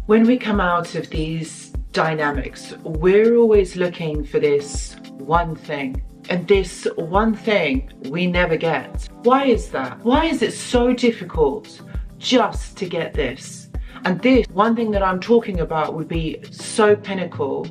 When we come out of these dynamics, we're always looking for this one thing. And this one thing we never get. Why is that? Why is it so difficult just to get this? And this one thing that I'm talking about would be so pinnacle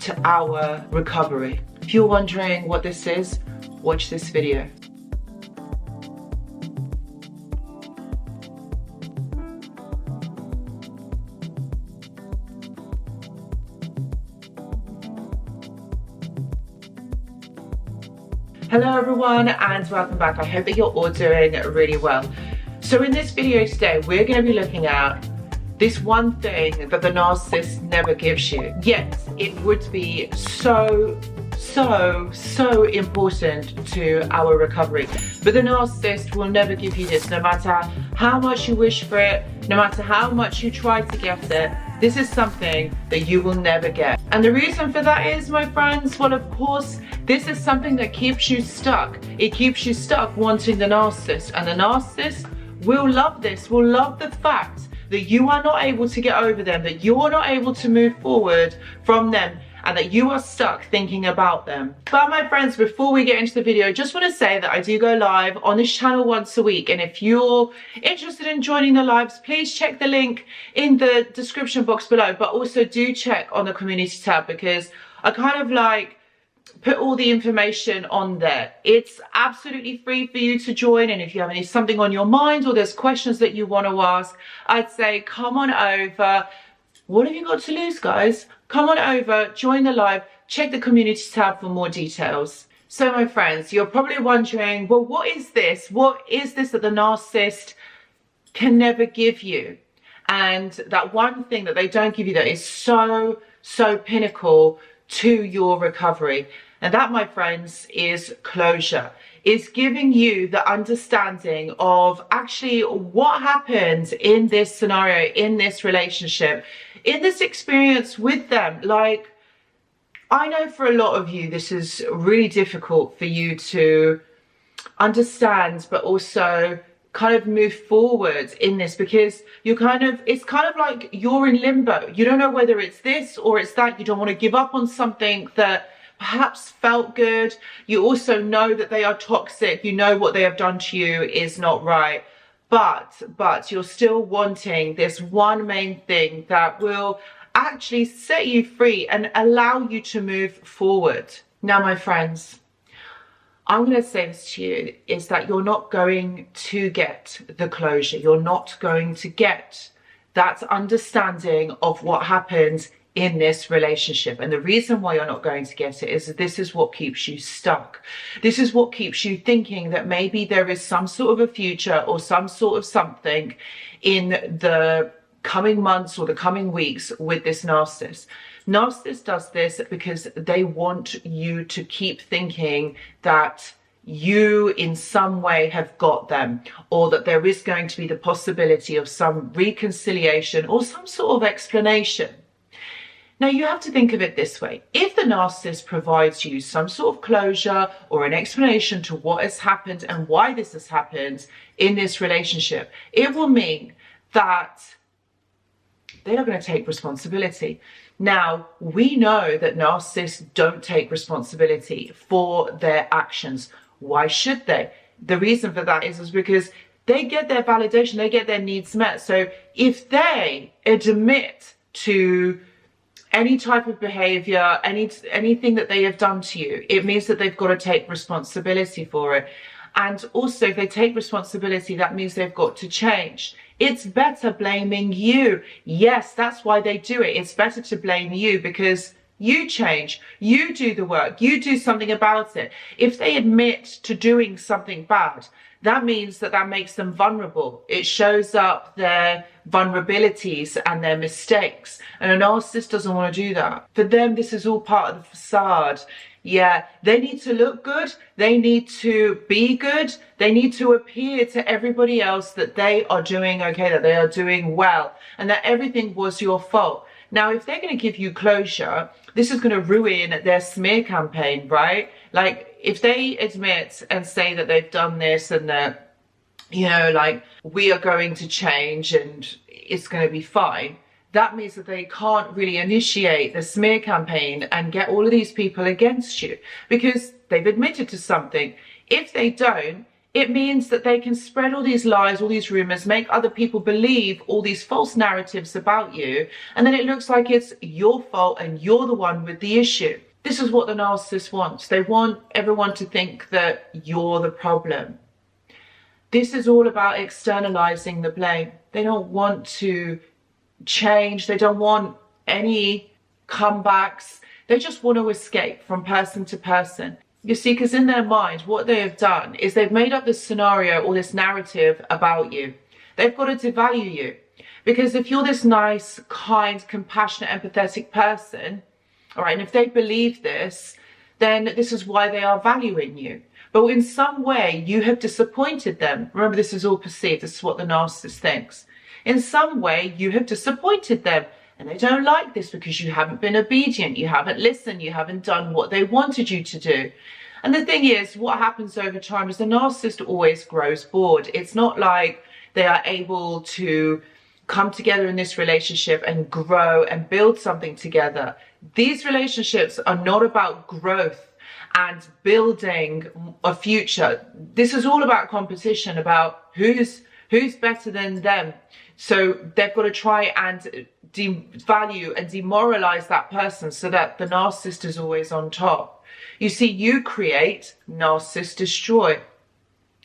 to our recovery. If you're wondering what this is, watch this video. Hello everyone and welcome back. I hope that you're all doing really well. So in this video today, we're going to be looking at this one thing that the narcissist never gives you. Yet it would be so important to our recovery. But the narcissist will never give you this, no matter how much you wish for it, no matter how much you try to get it. This is something that you will never get. And the reason for that is, my friends, well, of course, this is something that keeps you stuck. It keeps you stuck wanting the narcissist. And the narcissist will love this, will love the fact that you are not able to get over them, that you're not able to move forward from them, and that you are stuck thinking about them. But my friends, before we get into the video, just want to say that I do go live on this channel once a week. And if you're interested in joining the lives, please check the link in the description box below. But also do check on the community tab, because I kind of like put all the information on there. It's absolutely free for you to join. And if you have something on your mind or there's questions that you want to ask, I'd say come on over. What have you got to lose, guys? Come on over, join the live, check the community tab for more details. So my friends, you're probably wondering, well, what is this? What is this that the narcissist can never give you? And that one thing that they don't give you that is so pinnacle to your recovery. And that, my friends, is closure. Is giving you the understanding of actually what happened in this scenario, in this relationship, in this experience with them. Like, I know for a lot of you, this is really difficult for you to understand, but also kind of move forward in this, because it's kind of like you're in limbo. You don't know whether it's this or it's that. You don't want to give up on something that perhaps felt good. You also know that they are toxic. You know what they have done to you is not right. But you're still wanting this one main thing that will actually set you free and allow you to move forward. Now, my friends, I'm going to say this to you, is that you're not going to get the closure. You're not going to get that understanding of what happened in this relationship. And the reason why you're not going to get it is that this is what keeps you stuck. This is what keeps you thinking that maybe there is some sort of a future or some sort of something in the coming months or the coming weeks with this narcissist. Narcissist does this because they want you to keep thinking that you in some way have got them, or that there is going to be the possibility of some reconciliation or some sort of explanation. Now, you have to think of it this way. If the narcissist provides you some sort of closure or an explanation to what has happened and why this has happened in this relationship, it will mean that they're not going to take responsibility. Now, we know that narcissists don't take responsibility for their actions. Why should they? The reason for that is because they get their validation, they get their needs met. So if they admit to any type of behavior, anything that they have done to you, it means that they've got to take responsibility for it. And also, if they take responsibility, that means they've got to change. It's better blaming you. Yes, that's why they do it. It's better to blame you, because you change, you do the work, you do something about it. If they admit to doing something bad, that means that makes them vulnerable. It shows up their vulnerabilities and their mistakes. And a narcissist doesn't want to do that. For them, this is all part of the facade. Yeah, they need to look good. They need to be good. They need to appear to everybody else that they are doing okay, that they are doing well, and that everything was your fault. Now, if they're going to give you closure, this is going to ruin their smear campaign, right? Like, if they admit and say that they've done this and that, you know, like, we are going to change and it's going to be fine, that means that they can't really initiate the smear campaign and get all of these people against you because they've admitted to something. If they don't, it means that they can spread all these lies, all these rumors, make other people believe all these false narratives about you, and then it looks like it's your fault and you're the one with the issue. This is what the narcissist wants. They want everyone to think that you're the problem. This is all about externalizing the blame. They don't want to change. They don't want any comebacks. They just want to escape from person to person. You see, because in their mind, what they have done is they've made up this scenario or this narrative about you. They've got to devalue you. Because if you're this nice, kind, compassionate, empathetic person, all right, and if they believe this, then this is why they are valuing you. But in some way, you have disappointed them. Remember, this is all perceived. This is what the narcissist thinks. In some way, you have disappointed them. And they don't like this because you haven't been obedient, you haven't listened, you haven't done what they wanted you to do. And the thing is, what happens over time is the narcissist always grows bored. It's not like they are able to come together in this relationship and grow and build something together. These relationships are not about growth and building a future. This is all about competition, about who's better than them. So they've got to try and devalue and demoralize that person so that the narcissist is always on top. You see, you create, narcissist destroy.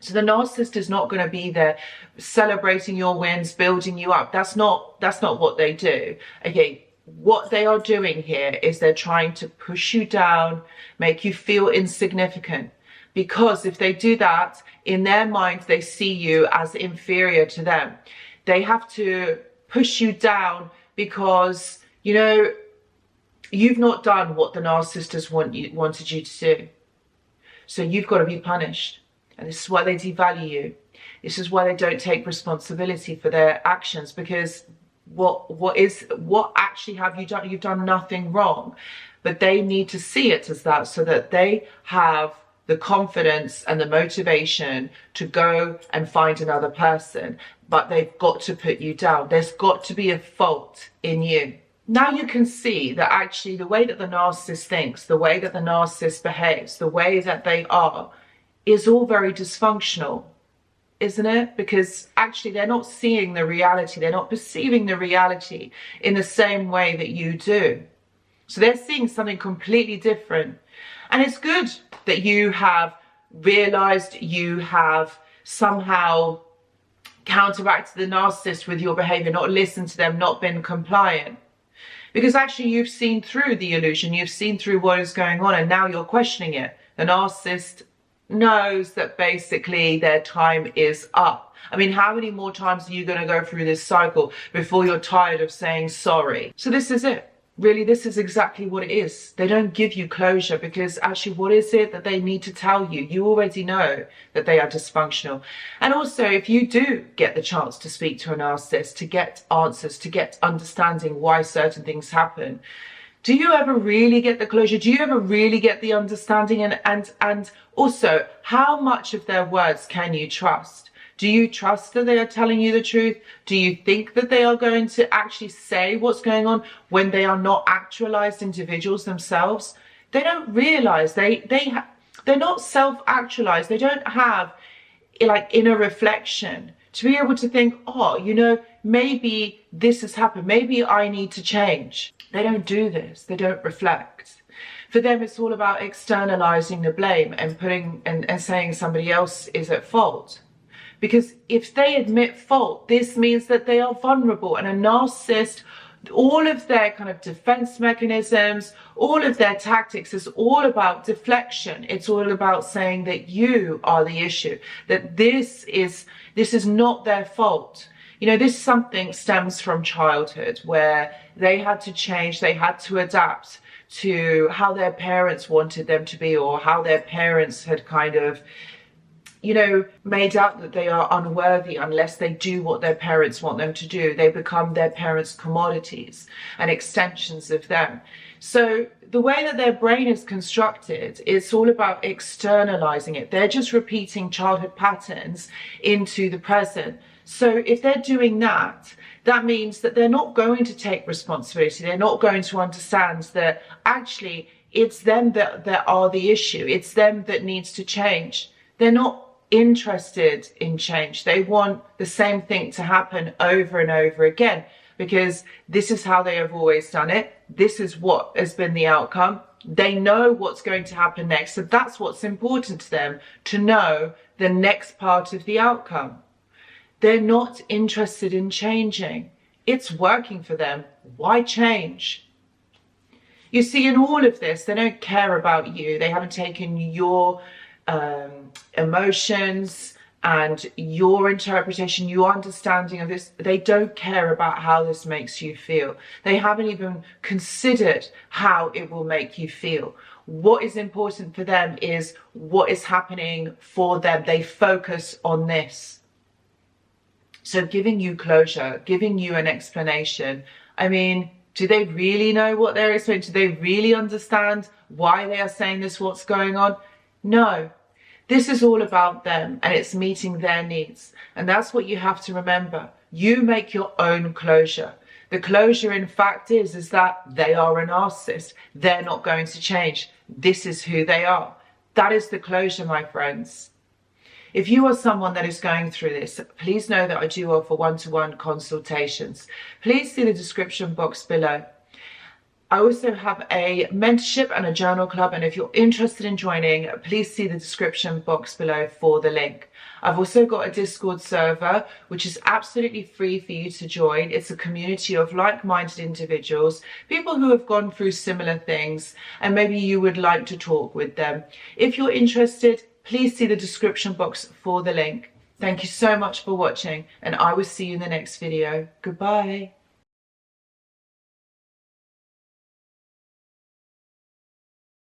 So the narcissist is not going to be there celebrating your wins, building you up. That's not what they do. Okay, what they are doing here is they're trying to push you down, make you feel insignificant. Because if they do that, in their mind, they see you as inferior to them. They have to push you down because, you know, you've not done what the narcissist has wanted you to do. So you've got to be punished. And this is why they devalue you. This is why they don't take responsibility for their actions, because what actually have you done? You've done nothing wrong. But they need to see it as that so that they have the confidence and the motivation to go and find another person. But they've got to put you down. There's got to be a fault in you. Now you can see that actually the way that the narcissist thinks, the way that the narcissist behaves, the way that they are, is all very dysfunctional, isn't it? Because actually they're not seeing the reality. They're not perceiving the reality in the same way that you do. So they're seeing something completely different. And it's good that you have realized, you have somehow counteracted the narcissist with your behavior, not listened to them, not been compliant. Because actually you've seen through the illusion, you've seen through what is going on, and now you're questioning it. The narcissist knows that basically their time is up. I mean, how many more times are you going to go through this cycle before you're tired of saying sorry? So this is it. Really, this is exactly what it is. They don't give you closure because actually what is it that they need to tell you? You already know that they are dysfunctional. And also, if you do get the chance to speak to a narcissist, to get answers, to get understanding why certain things happen, do you ever really get the closure? Do you ever really get the understanding? And also, how much of their words can you trust? Do you trust that they are telling you the truth? Do you think that they are going to actually say what's going on when they are not actualized individuals themselves? They don't realize they're not self-actualized. They don't have like inner reflection to be able to think, oh, you know, maybe this has happened. Maybe I need to change. They don't do this. They don't reflect. For them, it's all about externalizing the blame and putting and saying somebody else is at fault. Because if they admit fault, this means that they are vulnerable. And a narcissist, all of their kind of defense mechanisms, all of their tactics is all about deflection. It's all about saying that you are the issue, that this is not their fault. You know, this something stems from childhood where they had to change, they had to adapt to how their parents wanted them to be, or how their parents had kind of, you know, made out that they are unworthy unless they do what their parents want them to do. They become their parents' commodities and extensions of them. So the way that their brain is constructed, it's all about externalizing it. They're just repeating childhood patterns into the present. So if they're doing that, that means that they're not going to take responsibility. They're not going to understand that actually it's them that are the issue. It's them that needs to change. They're not interested in change. They want the same thing to happen over and over again, because this is how they have always done it. This is what has been the outcome. They know what's going to happen next. So that's what's important to them, to know the next part of the outcome. They're not interested in changing. It's working for them. Why change? You see, in all of this, they don't care about you. They haven't taken your emotions and your interpretation, your understanding of this. They don't care about how this makes you feel. They haven't even considered how it will make you feel. What is important for them is what is happening for them. They focus on this. So giving you closure, giving you an explanation. I mean, do they really know what they're explaining? Do they really understand why they are saying this, what's going on? No. This is all about them, and it's meeting their needs. And that's what you have to remember. You make your own closure. The closure, in fact, is that they are a narcissist. They're not going to change. This is who they are. That is the closure, my friends. If you are someone that is going through this, please know that I do offer one-to-one consultations. Please see the description box below. I also have a mentorship and a journal club, and if you're interested in joining, please see the description box below for the link. I've also got a Discord server, which is absolutely free for you to join. It's a community of like-minded individuals, people who have gone through similar things, and maybe you would like to talk with them. If you're interested, please see the description box for the link. Thank you so much for watching, and I will see you in the next video. Goodbye.